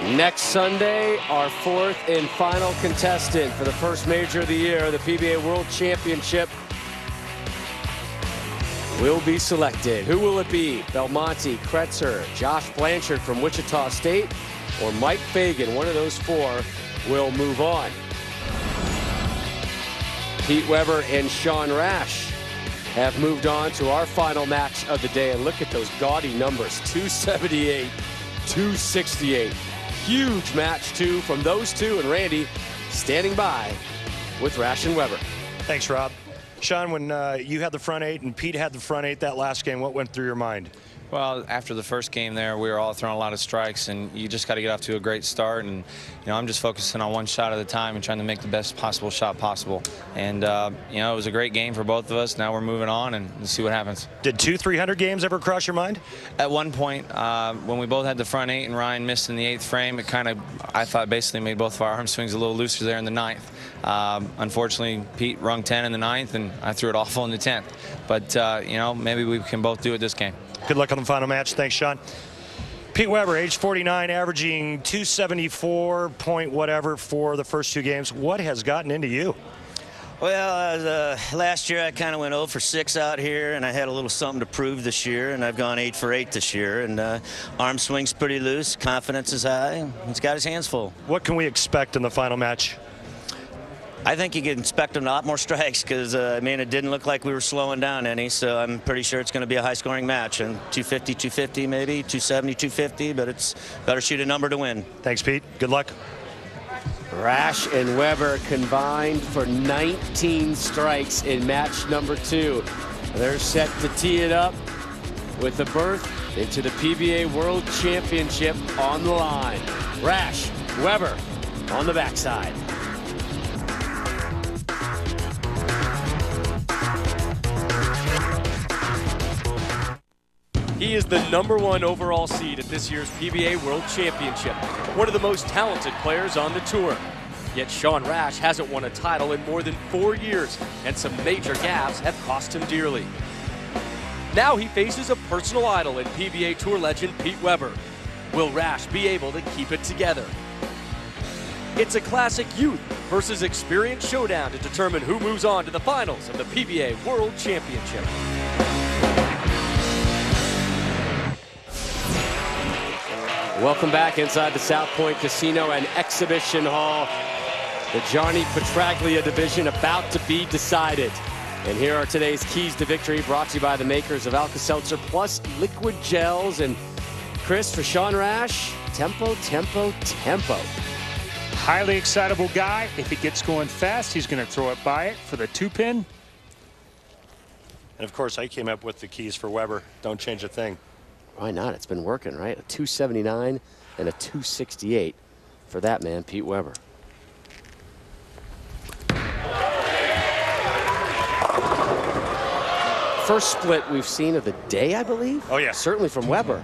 Next Sunday, our fourth and final contestant for the first major of the year, the PBA World Championship, will be selected. Who will it be? Belmonte, Kretzer, Josh Blanchard from Wichita State, or Mike Fagan? One of those four will move on. Pete Weber and Sean Rash have moved on to our final match of the day. And look at those gaudy numbers, 278, 268. Huge match, too, from those two. And Randy standing by with Rash and Weber. Thanks, Rob. Sean, when you had the front eight and Pete had the front eight that last game, what went through your mind? Well, after the first game there, we were all throwing a lot of strikes, and you just got to get off to a great start. And, I'm just focusing on one shot at a time and trying to make the best possible shot possible. And, it was a great game for both of us. Now we're moving on and see what happens. Did 300 games ever cross your mind? At one point, when we both had the front eight and Ryan missed in the 8th frame, it kind of, I thought, basically made both of our arm swings a little looser there in the 9th. Unfortunately, Pete rung 10 in the 9th, and I threw it awful in the 10th. But, maybe we can both do it this game. Good luck on the final match. Thanks, Sean. Pete Weber, age 49, averaging 274 point whatever for the first two games. What has gotten into you? Well, last year I kind of went 0 for 6 out here, and I had a little something to prove this year, and I've gone 8 for 8 this year. And arm swing's pretty loose, confidence is high. He's got his hands full. What can we expect in the final match? I think you can expect a lot more strikes because, it didn't look like we were slowing down any, so I'm pretty sure it's going to be a high-scoring match. And 250, 250 maybe, 270, 250, but it's better shoot a number to win. Thanks, Pete. Good luck. Rash and Weber combined for 19 strikes in match number 2. They're set to tee it up with a berth into the PBA World Championship on the line. Rash, Weber on the backside. He is the #1 overall seed at this year's PBA World Championship, one of the most talented players on the tour. Yet Sean Rash hasn't won a title in more than 4 years, and some major gaffes have cost him dearly. Now he faces a personal idol in PBA Tour legend Pete Weber. Will Rash be able to keep it together? It's a classic youth versus experience showdown to determine who moves on to the finals of the PBA World Championship. Welcome back inside the South Point Casino and Exhibition Hall. The Johnny Petraglia Division about to be decided. And here are today's keys to victory, brought to you by the makers of Alka-Seltzer Plus Liquid Gels. And Chris, for Sean Rash, tempo, tempo, tempo. Highly excitable guy. If it gets going fast, he's going to throw it by it for the 2-pin. And, of course, I came up with the keys for Weber. Don't change a thing. Why not? It's been working, right? A 279 and a 268 for that man, Pete Weber. First split we've seen of the day, I believe. Oh, yeah. Certainly from Weber.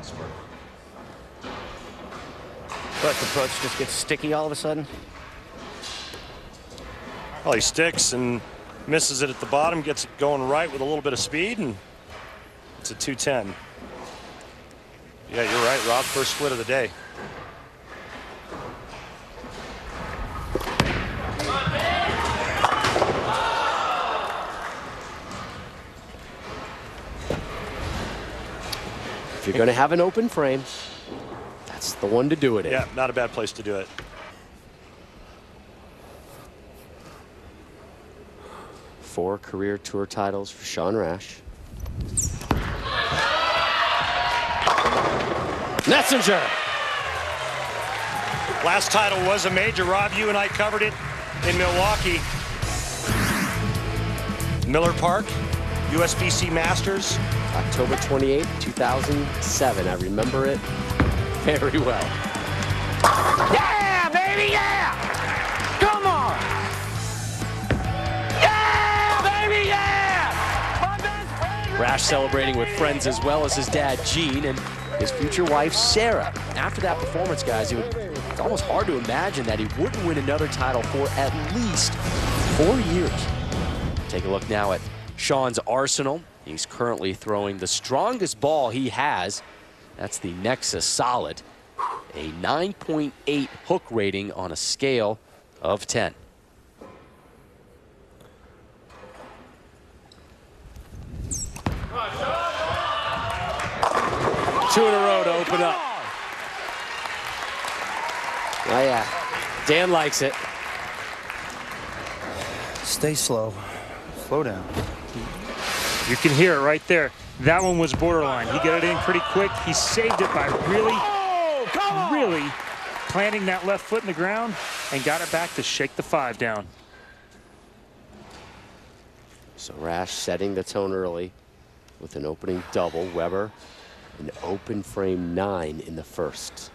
But the approach just gets sticky all of a sudden. Well, he sticks and misses it at the bottom, gets it going right with a little bit of speed, and it's a 210. Yeah, you're right, Rob. First split of the day. If you're going to have an open frame, that's the one to do it in. Yeah, not a bad place to do it. Four career tour titles for Sean Rash. Messenger. Last title was a major. Rob, you and I covered it in Milwaukee. Miller Park, USBC Masters. October 28, 2007. I remember it very well. Yeah, baby, yeah! Come on! Yeah, baby, yeah! My best friend! Rash celebrating with friends as well as his dad, Gene, and his future wife, Sarah. After that performance, guys, it's almost hard to imagine that he wouldn't win another title for at least 4 years. Take a look now at Sean's arsenal. He's currently throwing the strongest ball he has. That's the Nexus Solid. a 9.8 hook rating on a scale of 10. Two in a row to open up. Oh yeah, Dan likes it. Stay slow. Slow down. You can hear it right there. That one was borderline. He got it in pretty quick. He saved it by really planting that left foot in the ground and got it back to shake the 5 down. So Rash setting the tone early with an opening double. Weber, an open frame 9 in the first.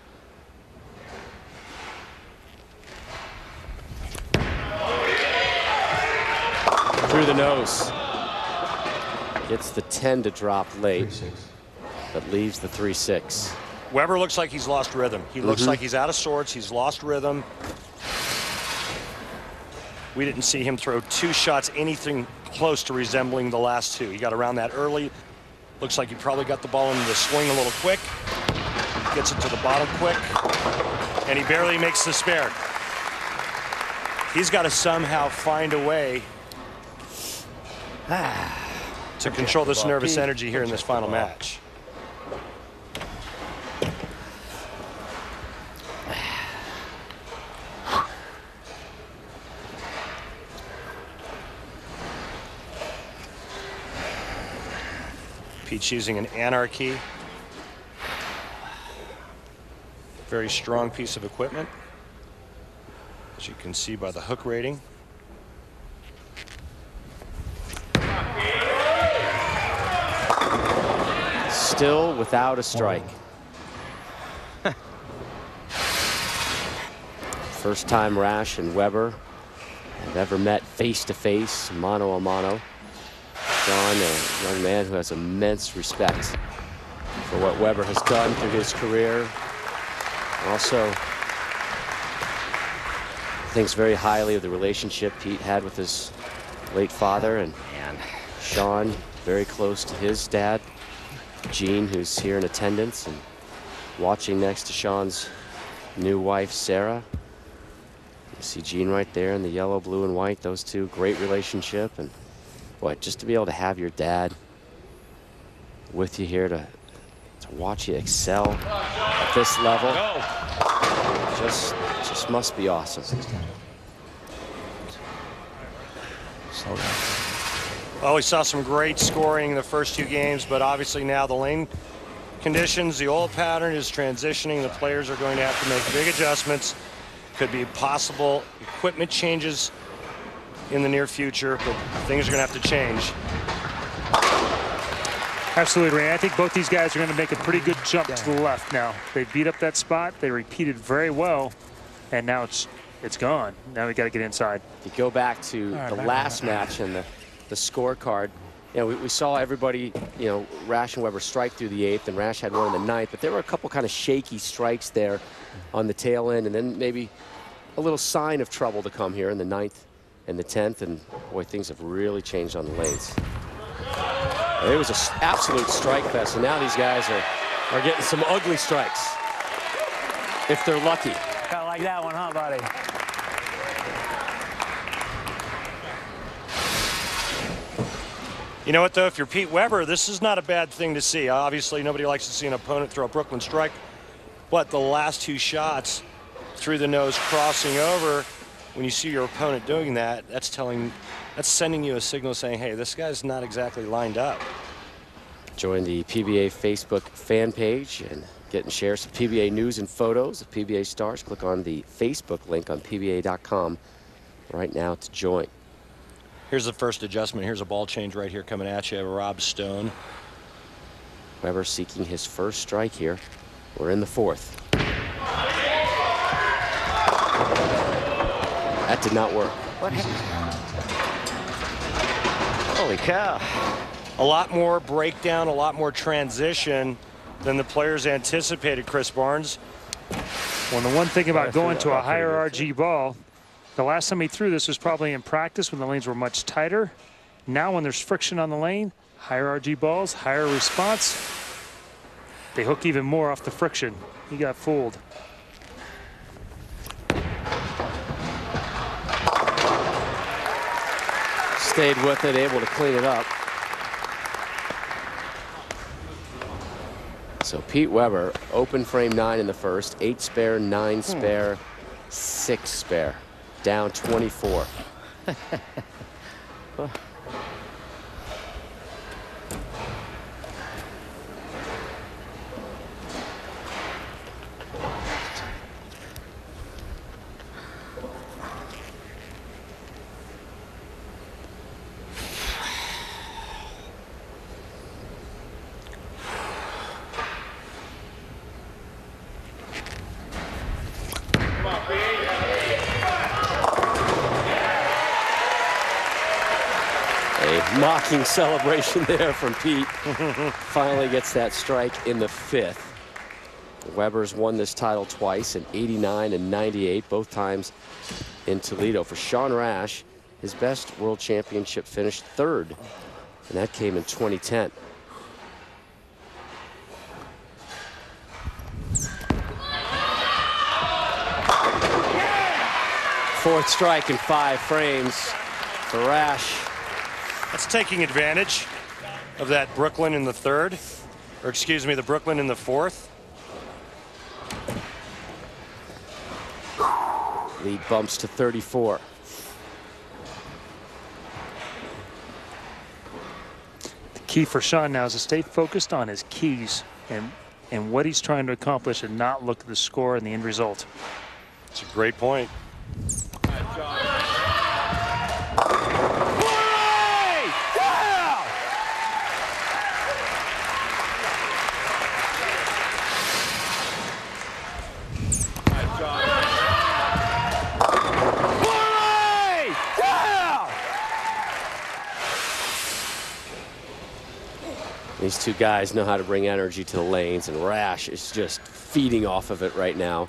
Through the nose. Gets the 10 to drop late, but leaves the 3-6. Weber looks like he's lost rhythm. He looks like he's out of sorts. He's lost rhythm. We didn't see him throw 2 shots anything close to resembling the last 2. He got around that early. Looks like he probably got the ball into the swing a little quick. Gets it to the bottom quick. And he barely makes the spare. He's got to somehow find a way to control this nervous energy here in this final match. Pete's using an Anarchy. Very strong piece of equipment, as you can see by the hook rating. Still without a strike. First time Rash and Weber have ever met face to face, mano a mano. Sean, a young man who has immense respect for what Weber has done through his career. Also thinks very highly of the relationship Pete had with his late father, and Sean very close to his dad, Gene, who's here in attendance and watching next to Sean's new wife, Sarah. You see Gene right there in the yellow, blue, and white. Those two, great relationship. And boy, just to be able to have your dad with you here to watch you excel at this level, just must be awesome. Slow down. Well, we saw some great scoring in the first 2 games, but obviously now the lane conditions, the oil pattern is transitioning. The players are going to have to make big adjustments. Could be possible equipment changes in the near future, but things are going to have to change. Absolutely, Ray. I think both these guys are going to make a pretty good jump to the left now. They beat up that spot. They repeated very well, and now it's gone. Now we got to get inside. If you go back to the last match and the scorecard, you know, we saw everybody, you know, Rash and Weber strike through the 8th, and Rash had one in the 9th, but there were a couple kind of shaky strikes there on the tail end, and then maybe a little sign of trouble to come here in the 9th and the 10th, and boy, things have really changed on the lanes. It was an absolute strike fest, and now these guys are getting some ugly strikes, if they're lucky. Kind of like that one, huh, buddy? You know what, though? If you're Pete Weber, this is not a bad thing to see. Obviously, nobody likes to see an opponent throw a Brooklyn strike, but the last 2 shots through the nose crossing over, when you see your opponent doing that, that's sending you a signal saying, hey, this guy's not exactly lined up. Join the PBA Facebook fan page and get and share some PBA news and photos of PBA stars. Click on the Facebook link on PBA.com right now to join. Here's the first adjustment. Here's a ball change right here coming at you. Rob Stone. Weber seeking his first strike here. We're in the 4th. That did not work. What happened? Holy cow. A lot more breakdown, a lot more transition than the players anticipated, Chris Barnes. Well, the one thing about going to a higher RG ball, the last time he threw this was probably in practice when the lanes were much tighter. Now when there's friction on the lane, higher RG balls, higher response, they hook even more off the friction. He got fooled. stayed with it, able to clean it up. So Pete Weber, open frame 9 in the first, 8 spare, 9 spare, 6 spare, down 24. Mocking celebration there from Pete. Finally gets that strike in the 5th. Weber's won this title twice in '89 and '98, both times in Toledo. For Sean Rash, his best world championship finished 3rd, and that came in 2010. Fourth strike in 5 frames for Rash. That's taking advantage of that Brooklyn in the 3rd, or excuse me, the Brooklyn in the 4th. Lead bumps to 34. The key for Sean now is to stay focused on his keys and what he's trying to accomplish and not look at the score and the end result. It's a great point. These two guys know how to bring energy to the lanes, and Rash is just feeding off of it right now.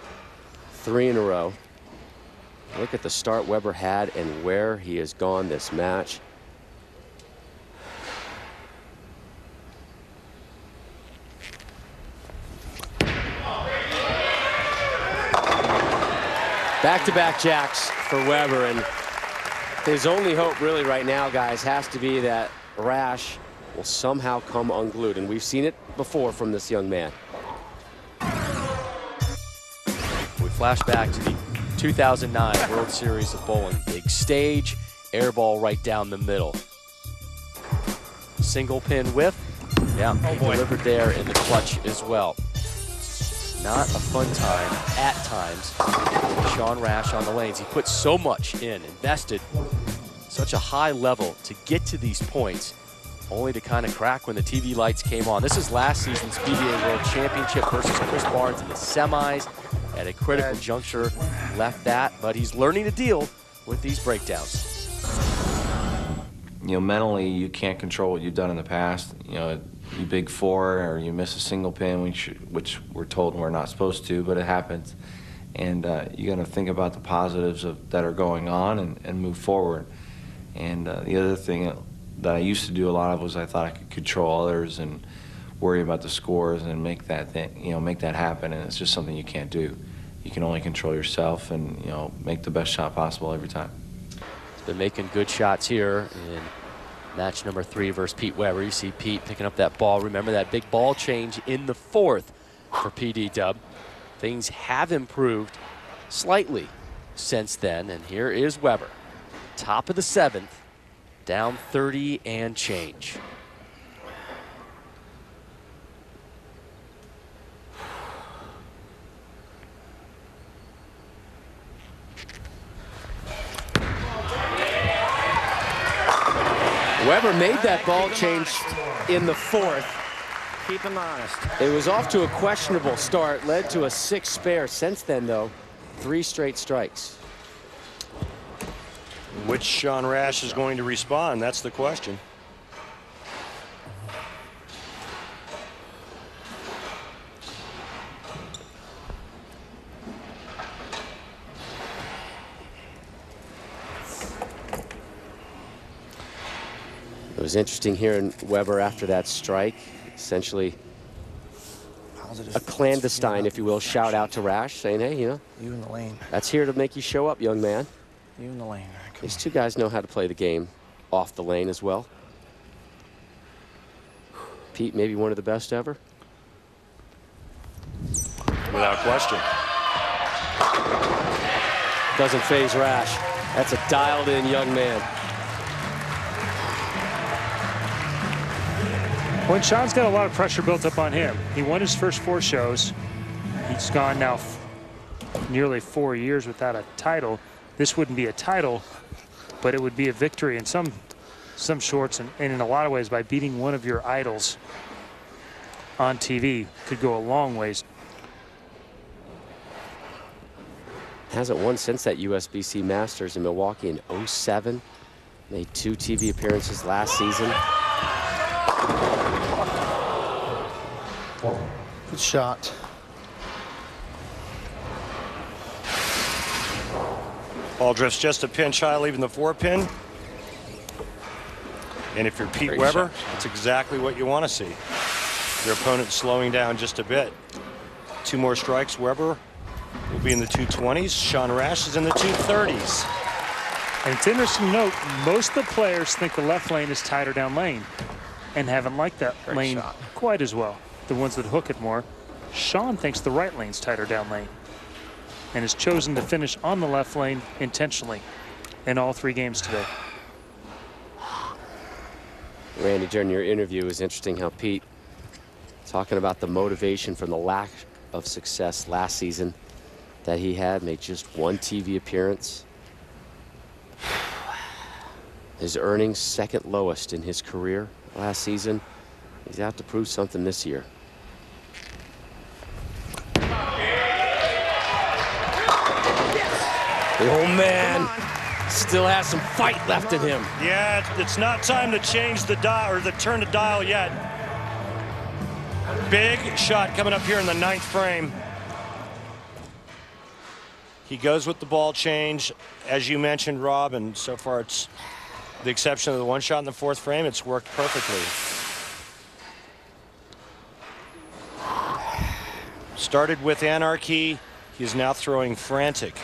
3 in a row. Look at the start Weber had and where he has gone this match. Back-to-back jacks for Weber, and his only hope really right now, guys, has to be that Rash will somehow come unglued, and we've seen it before from this young man. We flash back to the 2009 World Series of Bowling. Big stage, air ball right down the middle. Single pin whiff. Yeah, delivered there in the clutch as well. Not a fun time at times for Sean Rash on the lanes. He put so much in, invested such a high level to get to these points, only to kind of crack when the TV lights came on. This is last season's PBA World Championship versus Chris Barnes in the semis. At a critical juncture, left that, but he's learning to deal with these breakdowns. You know, mentally, you can't control what you've done in the past. You know, you big 4 or you miss a single pin, which we're told we're not supposed to, but it happens. And you got to think about the positives that are going on and move forward. And the other thing that I used to do a lot of was I thought I could control others and worry about the scores and make that happen, and it's just something you can't do. You can only control yourself and, you know, make the best shot possible every time. He's been making good shots here in match number 3 versus Pete Weber. You see Pete picking up that ball. Remember that big ball change in the 4th for PD Dub. Things have improved slightly since then, and here is Weber. Top of the 7th, down 30 and change. Weber made that ball change in the 4th. Keep him honest. It was off to a questionable start, led to a 6 spare. Since then, though, 3 straight strikes. Which Sean Rash is going to respond? That's the question. It was interesting hearing Weber after that strike, essentially a clandestine, if you will, shout out to Rash, saying, hey, you know, You in the lane. that's here to make you show up, young man. You in the lane. These two guys know how to play the game off the lane as well. Pete, maybe one of the best ever. Without question. Doesn't faze Rash. That's a dialed-in young man. When Sean's got a lot of pressure built up on him. He won his first 4 shows. He's gone now nearly 4 years without a title. This wouldn't be a title, but it would be a victory in some sorts, and in a lot of ways, by beating one of your idols on TV could go a long ways. Hasn't won since that USBC Masters in Milwaukee in '07. Made 2 TV appearances last season. Good shot. Ball drifts just a pinch high, leaving the 4-pin. And if you're Pete Great Weber, shot. that's exactly what you want to see. Your opponent slowing down just a bit. 2 more strikes, Weber will be in the 220s. Sean Rash is in the 230s. And it's interesting to note, most of the players think the left lane is tighter down lane and haven't liked that lane quite as well. The ones that hook it more. Sean thinks the right lane's tighter down lane and has chosen to finish on the left lane intentionally in all 3 games today. Randy, during your interview, it was interesting how Pete talking about the motivation from the lack of success last season that he had, made just 1 TV appearance. His earnings second lowest in his career last season. He's out to prove something this year. Oh man, still has some fight left in him. Yeah, it's not time to change the dial or the turn the dial yet. Big shot coming up here in the 9th frame. He goes with the ball change, as you mentioned, Rob, and so far it's the exception of the 1 shot in the 4th frame. It's worked perfectly. Started with anarchy. He's now throwing frantic.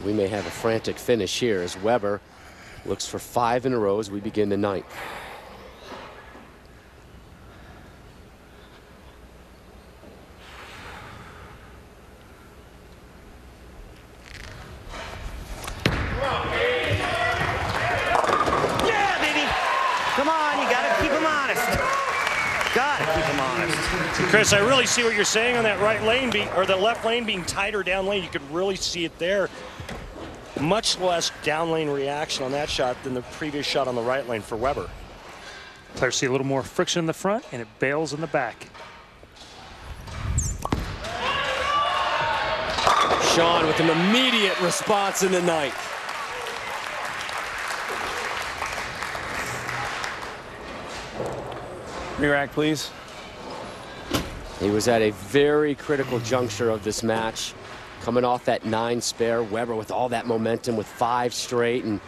We may have a frantic finish here as Weber looks for 5 in a row as we begin the 9th. Yeah, baby. Come on, you gotta keep him honest. Gotta keep him honest. Chris, I really see what you're saying on that right lane, or the left lane being tighter down lane. You could really see it there. Much less down lane reaction on that shot than the previous shot on the right lane for Weber. Players see a little more friction in the front and it bails in the back. Sean with an immediate response in the 9th. Re-rack, please. He was at a very critical juncture of this match. Coming off that 9 spare, Weber with all that momentum with 5 straight. And,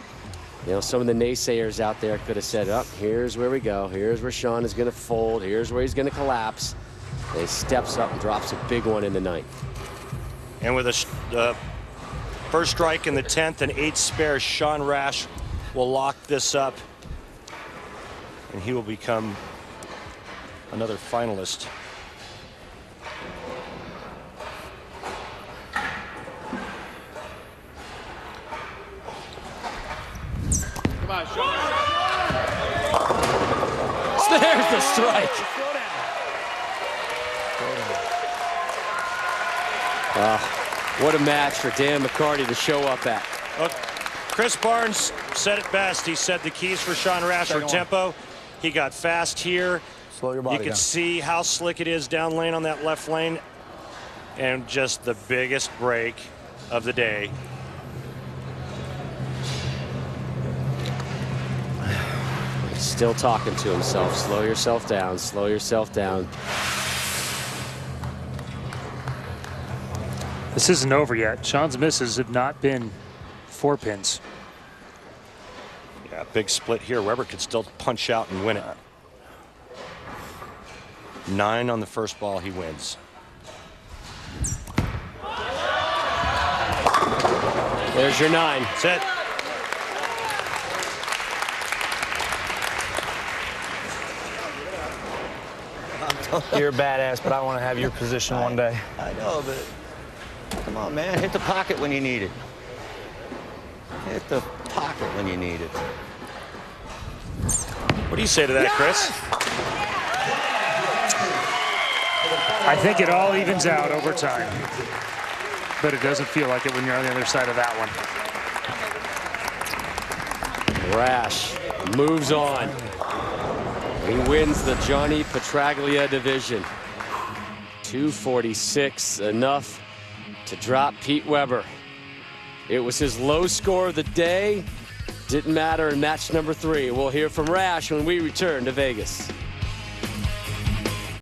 you know, some of the naysayers out there could have said, oh, here's where we go. Here's where Sean is going to fold. Here's where he's going to collapse. And he steps up and drops a big one in the 9th. And with a first strike in the 10th and 8 spares, Sean Rash will lock this up. And he will become another finalist. There's the strike. What a match for Dan McCarty to show up at. Chris Barnes said it best. He said the keys for Sean Rash were tempo. He got fast here. Slow your body You could down. see how slick it is down lane on that left lane. And just the biggest break of the day. Still talking to himself. Slow yourself down. Slow yourself down. This isn't over yet. Sean's misses have not been 4 pins. Yeah, big split here. Weber could still punch out and win it. 9 on the first ball, he wins. There's your 9. That's it. You're a badass, but I want to have your position one day. I know, but come on, man. Hit the pocket when you need it. Hit the pocket when you need it. What do you say to that, Chris? I think it all evens out over time, but it doesn't feel like it when you're on the other side of that one. Rash moves on. He wins the Johnny Petraglia Division. 246, enough to drop Pete Weber. It was his low score of the day. Didn't matter in match number 3. We'll hear from Rash when we return to Vegas.